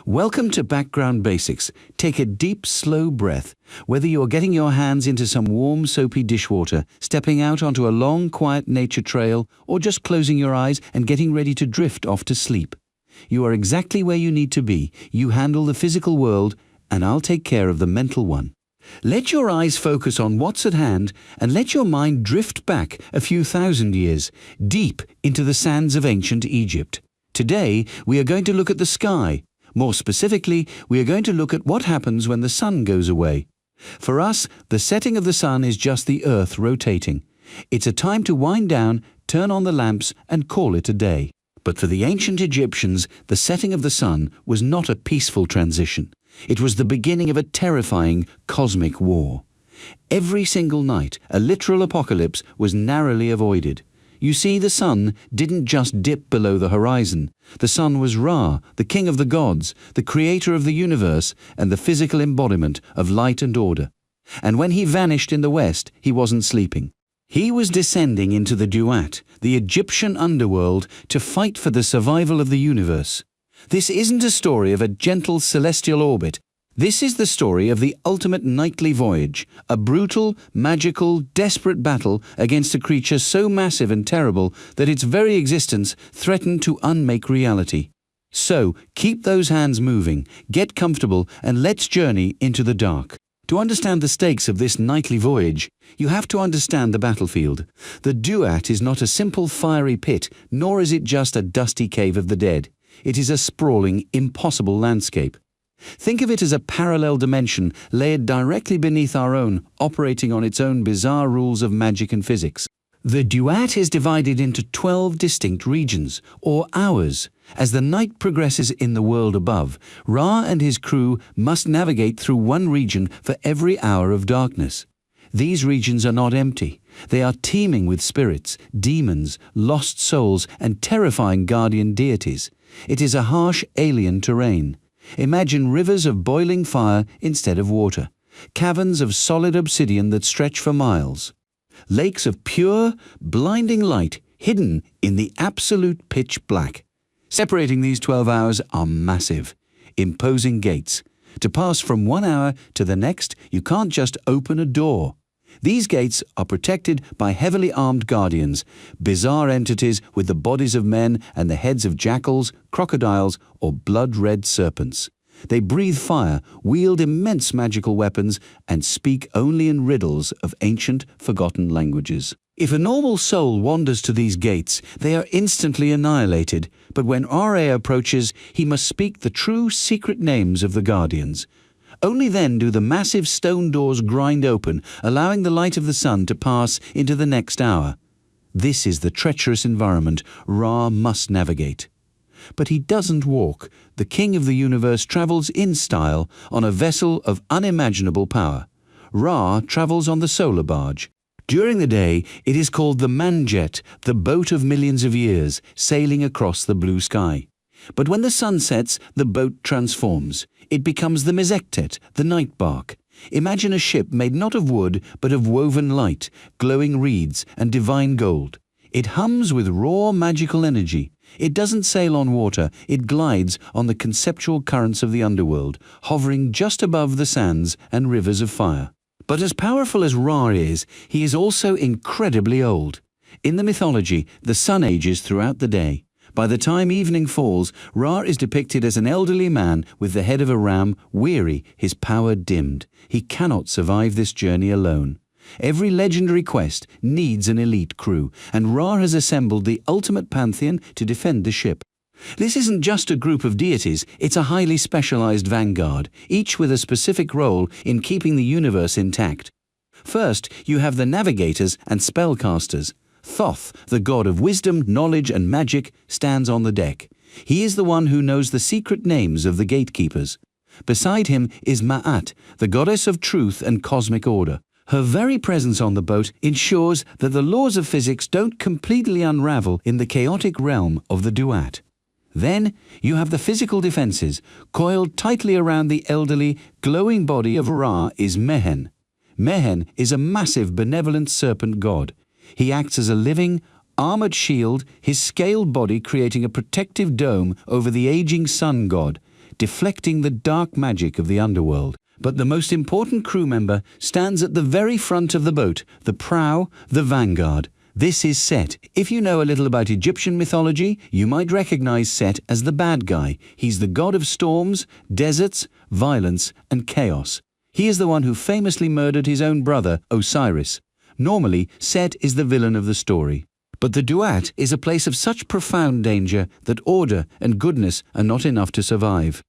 Welcome to Background Basics. Take a deep, slow breath. Whether you're getting your hands into some warm, soapy dishwater, stepping out onto a long, quiet nature trail, or just closing your eyes and getting ready to drift off to sleep. You are exactly where you need to be. You handle the physical world, and I'll take care of the mental one. Let your eyes focus on what's at hand and let your mind drift back a few thousand years, deep into the sands of ancient Egypt. Today, we are going to look at the sky. More specifically, we are going to look at what happens when the sun goes away. For us, the setting of the sun is just the earth rotating. It's a time to wind down, turn on the lamps, and call it a day. But for the ancient Egyptians, the setting of the sun was not a peaceful transition. It was the beginning of a terrifying cosmic war. Every single night, a literal apocalypse was narrowly avoided. You see, the sun didn't just dip below the horizon. The sun was Ra, the king of the gods, the creator of the universe, and the physical embodiment of light and order. And when he vanished in the west, he wasn't sleeping. He was descending into the Duat, the Egyptian underworld, to fight for the survival of the universe. This isn't a story of a gentle celestial orbit. This is the story of the ultimate nightly voyage, a brutal, magical, desperate battle against a creature so massive and terrible that its very existence threatened to unmake reality. So, keep those hands moving, get comfortable, and let's journey into the dark. To understand the stakes of this nightly voyage, you have to understand the battlefield. The Duat is not a simple fiery pit, nor is it just a dusty cave of the dead. It is a sprawling, impossible landscape. Think of it as a parallel dimension layered directly beneath our own, operating on its own bizarre rules of magic and physics. The Duat is divided into 12 distinct regions, or hours. As the night progresses in the world above, Ra and his crew must navigate through one region for every hour of darkness. These regions are not empty. They are teeming with spirits, demons, lost souls, and terrifying guardian deities. It is a harsh, alien terrain. Imagine rivers of boiling fire instead of water, caverns of solid obsidian that stretch for miles, lakes of pure, blinding light hidden in the absolute pitch black. Separating these 12 hours are massive, imposing gates. To pass from one hour to the next, you can't just open a door. These gates are protected by heavily armed guardians, bizarre entities with the bodies of men and the heads of jackals, crocodiles, or blood-red serpents. They breathe fire, wield immense magical weapons, and speak only in riddles of ancient, forgotten languages. If a normal soul wanders to these gates, they are instantly annihilated, but when Ra approaches, he must speak the true secret names of the guardians. Only then do the massive stone doors grind open, allowing the light of the sun to pass into the next hour. This is the treacherous environment Ra must navigate. But he doesn't walk. The king of the universe travels in style on a vessel of unimaginable power. Ra travels on the Solar Barge. During the day, it is called the Manjet, the boat of millions of years, sailing across the blue sky. But when the sun sets, the boat transforms. It becomes the Mezektet, the night bark. Imagine a ship made not of wood, but of woven light, glowing reeds, and divine gold. It hums with raw magical energy. It doesn't sail on water, it glides on the conceptual currents of the underworld, hovering just above the sands and rivers of fire. But as powerful as Ra is, he is also incredibly old. In the mythology, the sun ages throughout the day. By the time evening falls, Ra is depicted as an elderly man with the head of a ram, weary, his power dimmed. He cannot survive this journey alone. Every legendary quest needs an elite crew, and Ra has assembled the ultimate pantheon to defend the ship. This isn't just a group of deities, it's a highly specialized vanguard, each with a specific role in keeping the universe intact. First, you have the navigators and spellcasters. Thoth, the god of wisdom, knowledge, and magic, stands on the deck. He is the one who knows the secret names of the gatekeepers. Beside him is Ma'at, the goddess of truth and cosmic order. Her very presence on the boat ensures that the laws of physics don't completely unravel in the chaotic realm of the Duat. Then you have the physical defenses. Coiled tightly around the elderly, glowing body of Ra is Mehen. Mehen is a massive, benevolent serpent god. He acts as a living, armored shield, his scaled body creating a protective dome over the aging sun god. deflecting the dark magic of the underworld. But the most important crew member stands at the very front of the boat, the prow, the vanguard. This is Set. If you know a little about Egyptian mythology, you might recognize Set as the bad guy. He's the god of storms, deserts, violence, and chaos. He is the one who famously murdered his own brother, Osiris. Normally, Set is the villain of the story. But the Duat is a place of such profound danger that order and goodness are not enough to survive.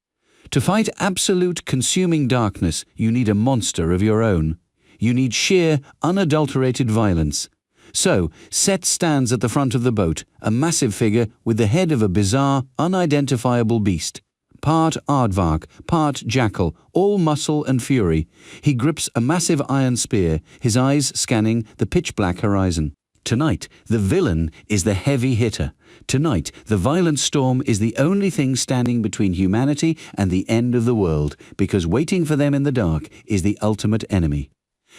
To fight absolute consuming darkness, you need a monster of your own. You need sheer, unadulterated violence. So, Set stands at the front of the boat, a massive figure with the head of a bizarre, unidentifiable beast. Part aardvark, part jackal, all muscle and fury. He grips a massive iron spear, his eyes scanning the pitch-black horizon. Tonight, the villain is the heavy hitter. Tonight, the violent storm is the only thing standing between humanity and the end of the world, because waiting for them in the dark is the ultimate enemy.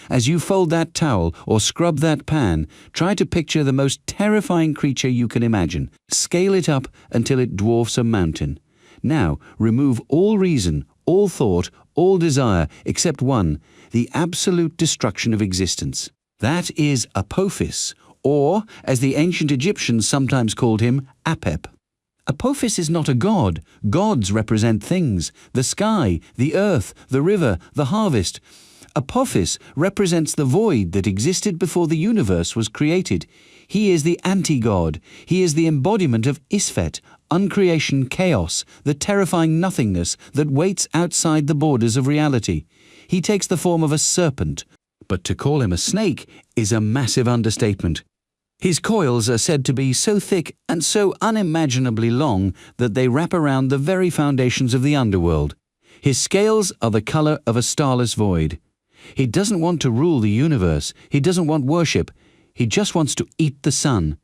As you fold that towel or scrub that pan, try to picture the most terrifying creature you can imagine. Scale it up until it dwarfs a mountain. Now, remove all reason, all thought, all desire, except one, the absolute destruction of existence. That is Apophis, or, as the ancient Egyptians sometimes called him, Apep. Apophis is not a god. Gods represent things: the sky, the earth, the river, the harvest. Apophis represents the void that existed before the universe was created. He is the anti-god. He is the embodiment of Isfet, uncreation chaos, the terrifying nothingness that waits outside the borders of reality. He takes the form of a serpent, but to call him a snake is a massive understatement. His coils are said to be so thick and so unimaginably long that they wrap around the very foundations of the underworld. His scales are the color of a starless void. He doesn't want to rule the universe. He doesn't want worship. He just wants to eat the sun.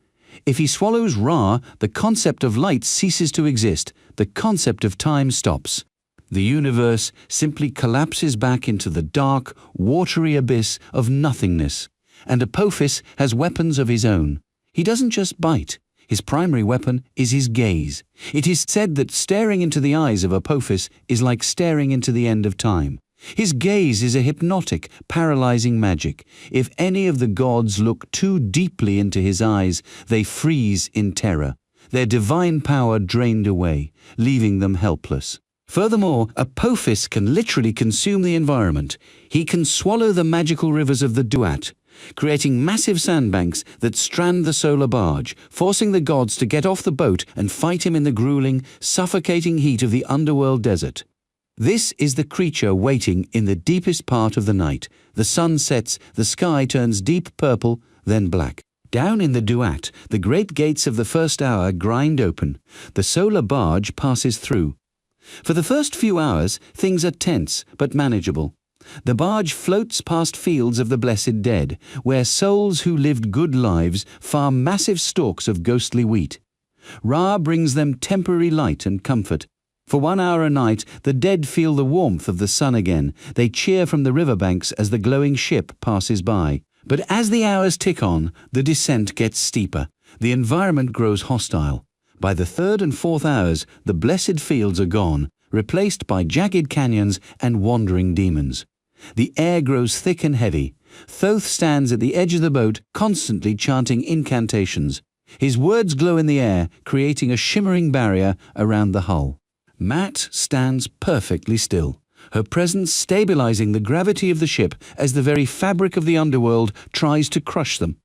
If he swallows Ra, the concept of light ceases to exist. The concept of time stops. The universe simply collapses back into the dark, watery abyss of nothingness. And Apophis has weapons of his own. He doesn't just bite. His primary weapon is his gaze. It is said that staring into the eyes of Apophis is like staring into the end of time. His gaze is a hypnotic, paralyzing magic. If any of the gods look too deeply into his eyes, they freeze in terror, their divine power drained away, leaving them helpless. Furthermore, Apophis can literally consume the environment. He can swallow the magical rivers of the Duat, creating massive sandbanks that strand the Solar Barge, forcing the gods to get off the boat and fight him in the grueling, suffocating heat of the underworld desert. This is the creature waiting in the deepest part of the night. The sun sets, the sky turns deep purple, then black. Down in the Duat, the great gates of the first hour grind open. The Solar Barge passes through. For the first few hours, things are tense but manageable. The barge floats past fields of the blessed dead, where souls who lived good lives farm massive stalks of ghostly wheat. Ra brings them temporary light and comfort. For 1 hour a night, the dead feel the warmth of the sun again. They cheer from the riverbanks as the glowing ship passes by. But as the hours tick on, the descent gets steeper. The environment grows hostile. By the third and fourth hours, the blessed fields are gone, replaced by jagged canyons and wandering demons. The air grows thick and heavy. Thoth stands at the edge of the boat, constantly chanting incantations. His words glow in the air, creating a shimmering barrier around the hull. Mat stands perfectly still, her presence stabilizing the gravity of the ship as the very fabric of the underworld tries to crush them.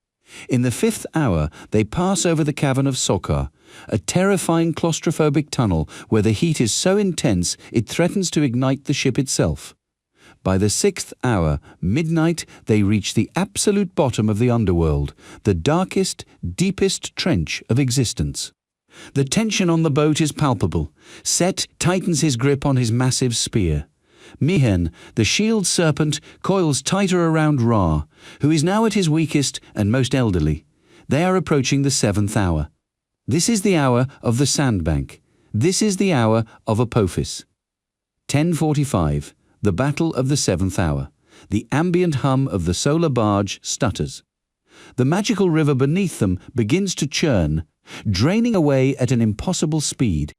In the 5th hour, they pass over the cavern of Sokar, a terrifying claustrophobic tunnel where the heat is so intense it threatens to ignite the ship itself. By the 6th hour, midnight, they reach the absolute bottom of the underworld, the darkest, deepest trench of existence. The tension on the boat is palpable. Set tightens his grip on his massive spear. Mihen, the shield serpent, coils tighter around Ra, who is now at his weakest and most elderly. They are approaching the 7th hour. This is the hour of the sandbank. This is the hour of Apophis. 10:45, the battle of the 7th hour. The ambient hum of the Solar Barge stutters. The magical river beneath them begins to churn, draining away at an impossible speed.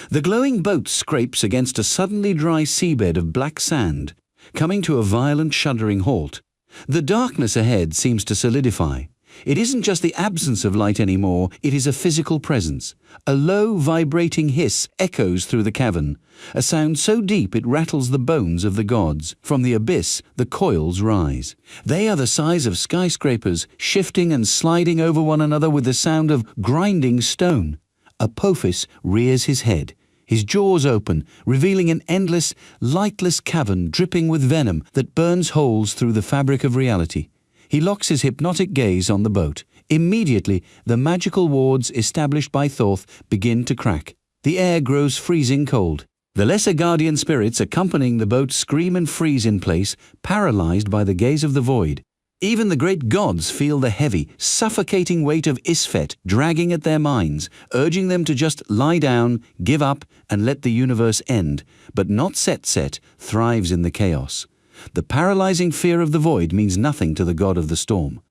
The glowing boat scrapes against a suddenly dry seabed of black sand, coming to a violent shuddering halt. The darkness ahead seems to solidify. It isn't just the absence of light anymore, it is a physical presence. A low, vibrating hiss echoes through the cavern, a sound so deep it rattles the bones of the gods. From the abyss, the coils rise. They are the size of skyscrapers, shifting and sliding over one another with the sound of grinding stone. Apophis rears his head, his jaws open, revealing an endless, lightless cavern dripping with venom that burns holes through the fabric of reality. He locks his hypnotic gaze on the boat. Immediately, the magical wards established by Thoth begin to crack. The air grows freezing cold. The lesser guardian spirits accompanying the boat scream and freeze in place, paralyzed by the gaze of the void. Even the great gods feel the heavy, suffocating weight of Isfet dragging at their minds, urging them to just lie down, give up, and let the universe end. But not Set thrives in the chaos. The paralyzing fear of the void means nothing to the god of the storm.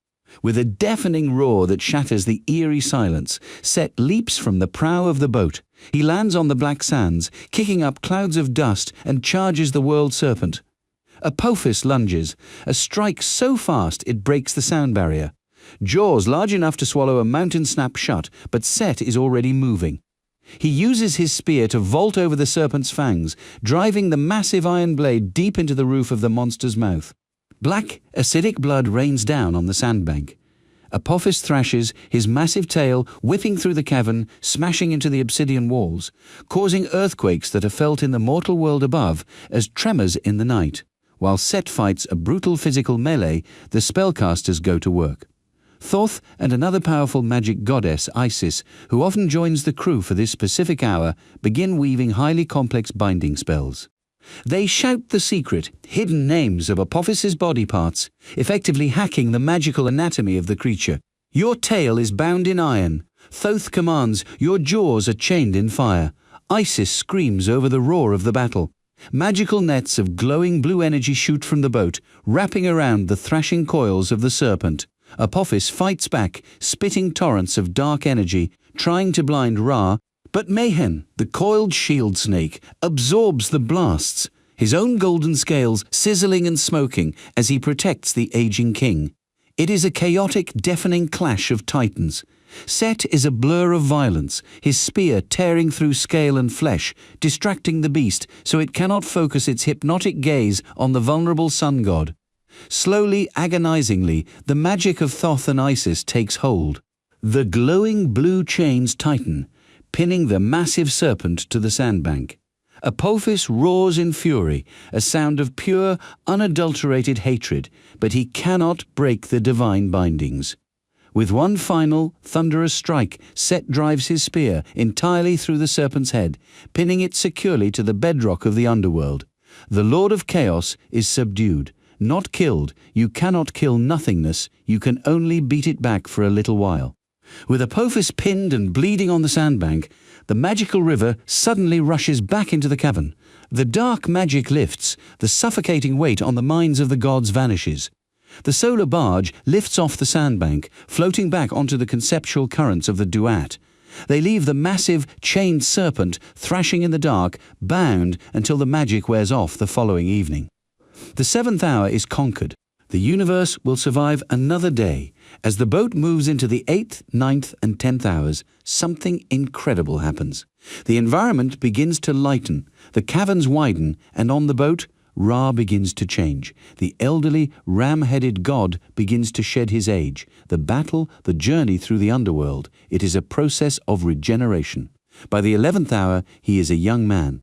With a deafening roar that shatters the eerie silence, Set leaps from the prow of the boat. He lands on the black sands, kicking up clouds of dust, and charges the world serpent. Apophis lunges, a strike so fast it breaks the sound barrier. Jaws large enough to swallow a mountain snap shut, but Set is already moving. He uses his spear to vault over the serpent's fangs, driving the massive iron blade deep into the roof of the monster's mouth. Black, acidic blood rains down on the sandbank. Apophis thrashes, his massive tail whipping through the cavern, smashing into the obsidian walls, causing earthquakes that are felt in the mortal world above as tremors in the night. While Set fights a brutal physical melee, the spellcasters go to work. Thoth and another powerful magic goddess, Isis, who often joins the crew for this specific hour, begin weaving highly complex binding spells. They shout the secret, hidden names of Apophis's body parts, effectively hacking the magical anatomy of the creature. Your tail is bound in iron. Thoth commands, your jaws are chained in fire. Isis screams over the roar of the battle. Magical nets of glowing blue energy shoot from the boat, wrapping around the thrashing coils of the serpent. Apophis fights back, spitting torrents of dark energy, trying to blind Ra, but Mayhem, the coiled shield snake, absorbs the blasts, his own golden scales sizzling and smoking as he protects the aging king. It is a chaotic, deafening clash of titans. Set is a blur of violence, his spear tearing through scale and flesh, distracting the beast so it cannot focus its hypnotic gaze on the vulnerable sun god. Slowly, agonizingly, the magic of Thoth and Isis takes hold. The glowing blue chains tighten, pinning the massive serpent to the sandbank. Apophis roars in fury, a sound of pure, unadulterated hatred, but he cannot break the divine bindings. With one final, thunderous strike, Set drives his spear entirely through the serpent's head, pinning it securely to the bedrock of the underworld. The Lord of Chaos is subdued. Not killed, you cannot kill nothingness, you can only beat it back for a little while. With Apophis pinned and bleeding on the sandbank, the magical river suddenly rushes back into the cavern. The dark magic lifts, the suffocating weight on the minds of the gods vanishes. The Solar Barge lifts off the sandbank, floating back onto the conceptual currents of the Duat. They leave the massive, chained serpent thrashing in the dark, bound until the magic wears off the following evening. The seventh hour is conquered. The universe will survive another day. As the boat moves into the 8th, 9th, and 10th hours, something incredible happens. The environment begins to lighten, the caverns widen, and on the boat, Ra begins to change. The elderly, ram-headed god begins to shed his age. The battle, the journey through the underworld, it is a process of regeneration. By the 11th hour, he is a young man.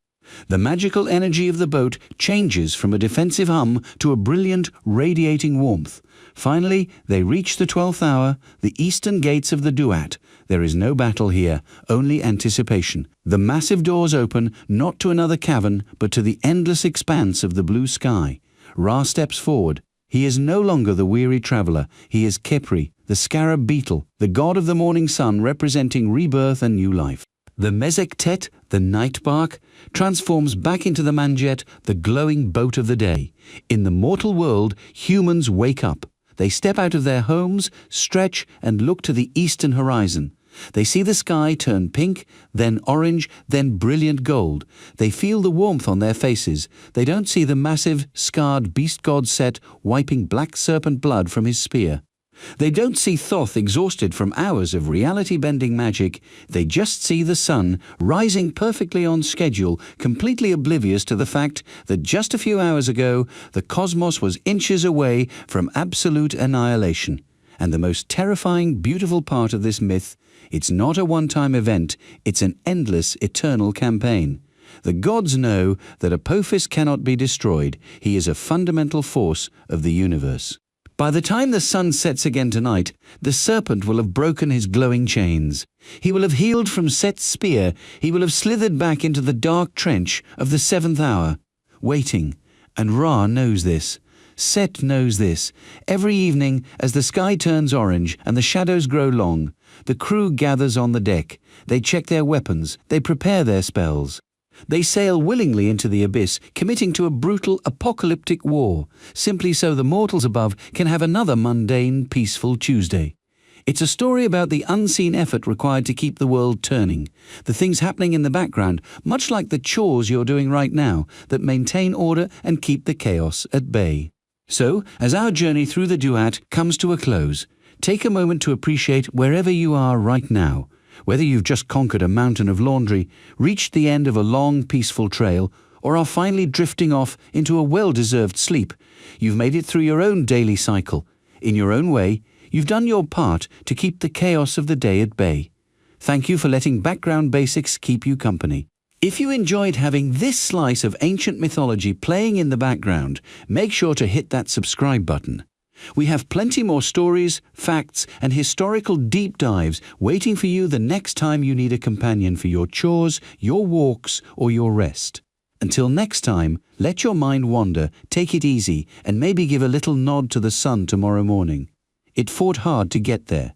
The magical energy of the boat changes from a defensive hum to a brilliant, radiating warmth. Finally, they reach the 12th hour, the eastern gates of the Duat. There is no battle here, only anticipation. The massive doors open, not to another cavern, but to the endless expanse of the blue sky. Ra steps forward. He is no longer the weary traveller. He is Khepri, the scarab beetle, the god of the morning sun representing rebirth and new life. The Mezektet, the night bark, transforms back into the Manjet, the glowing boat of the day. In the mortal world, humans wake up. They step out of their homes, stretch, and look to the eastern horizon. They see the sky turn pink, then orange, then brilliant gold. They feel the warmth on their faces. They don't see the massive, scarred beast god Set wiping black serpent blood from his spear. They don't see Thoth exhausted from hours of reality-bending magic. They just see the sun rising perfectly on schedule, completely oblivious to the fact that just a few hours ago the cosmos was inches away from absolute annihilation. And the most terrifying, beautiful part of this myth, it's not a one-time event, it's an endless, eternal campaign. The gods know that Apophis cannot be destroyed. He is a fundamental force of the universe. By the time the sun sets again tonight, the serpent will have broken his glowing chains. He will have healed from Set's spear. He will have slithered back into the dark trench of the 7th hour, waiting. And Ra knows this. Set knows this. Every evening, as the sky turns orange and the shadows grow long, the crew gathers on the deck. They check their weapons. They prepare their spells. They sail willingly into the abyss, committing to a brutal, apocalyptic war, simply so the mortals above can have another mundane, peaceful Tuesday. It's a story about the unseen effort required to keep the world turning, the things happening in the background, much like the chores you're doing right now, that maintain order and keep the chaos at bay. So, as our journey through the Duat comes to a close, take a moment to appreciate wherever you are right now. Whether you've just conquered a mountain of laundry, reached the end of a long, peaceful trail, or are finally drifting off into a well-deserved sleep, you've made it through your own daily cycle. In your own way, you've done your part to keep the chaos of the day at bay. Thank you for letting Background Basics keep you company. If you enjoyed having this slice of ancient mythology playing in the background, make sure to hit that subscribe button. We have plenty more stories, facts, and historical deep dives waiting for you the next time you need a companion for your chores, your walks, or your rest. Until next time, let your mind wander, take it easy, and maybe give a little nod to the sun tomorrow morning. It fought hard to get there.